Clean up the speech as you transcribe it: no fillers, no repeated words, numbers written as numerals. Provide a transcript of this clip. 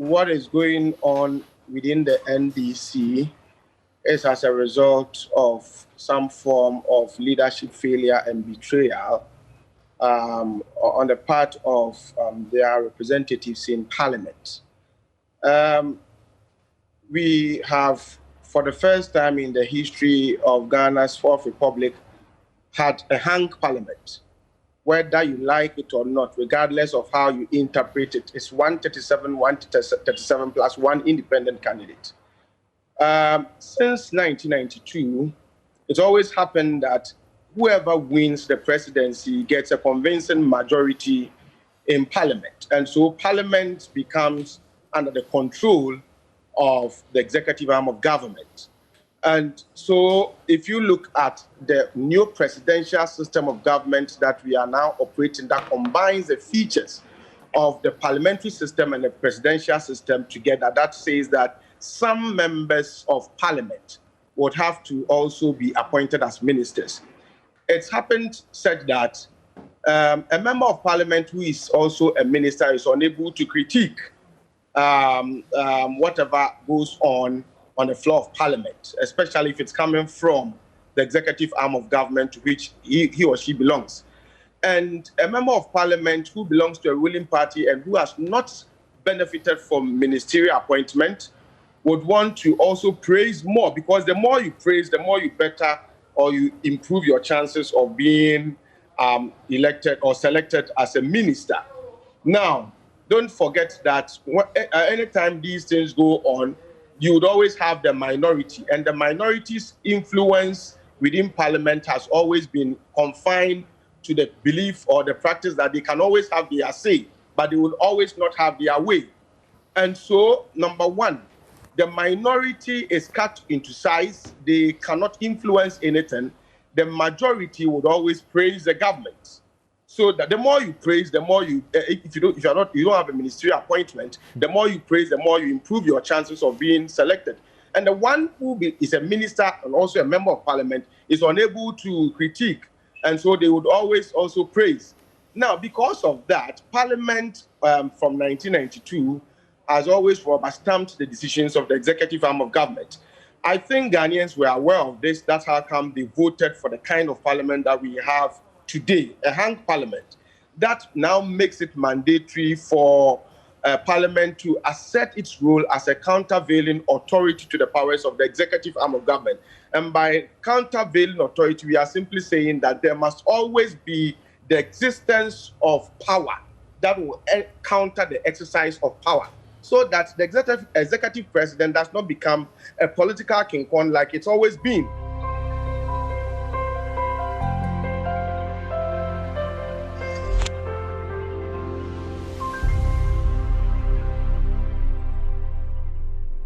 what is going on within the NDC is as a result of some form of leadership failure and betrayal on the part of their representatives in Parliament. We have, for the first time in the history of Ghana's Fourth Republic, had a hung Parliament. Whether you like it or not, regardless of how you interpret it, it's 137 plus one independent candidate. Since 1992, it's always happened that whoever wins the presidency gets a convincing majority in Parliament. And so Parliament becomes under the control of the executive arm of government. And so if you look at the new presidential system of government that we are now operating, that combines the features of the parliamentary system and the presidential system together, that says that some members of parliament would have to also be appointed as ministers. It's happened such that a member of parliament who is also a minister is unable to critique whatever goes on the floor of parliament, especially if it's coming from the executive arm of government to which he or she belongs. And a member of parliament who belongs to a ruling party and who has not benefited from ministerial appointment would want to also praise more, because the more you praise, the more you better or you improve your chances of being elected or selected as a minister. Now, don't forget that anytime these things go on, you would always have the minority, and the minority's influence within parliament has always been confined to the belief or the practice that they can always have their say, but they will always not have their way. And so, number one, the minority is cut into size. They cannot influence anything. The majority would always praise the government. So that the more you praise, the more you, if you don't have a ministerial appointment, the more you praise, the more you improve your chances of being selected. And the one who is a minister and also a member of parliament is unable to critique, and so they would always also praise. Now, because of that, Parliament from 1992 has always rubber-stamped the decisions of the executive arm of government. I think Ghanaians were aware of this. That's how come they voted for the kind of parliament that we have today, a hung parliament. That now makes it mandatory for parliament to assert its role as a countervailing authority to the powers of the executive arm of government. And by countervailing authority, we are simply saying that there must always be the existence of power that will counter the exercise of power, so that the executive president does not become a political king kong like it's always been.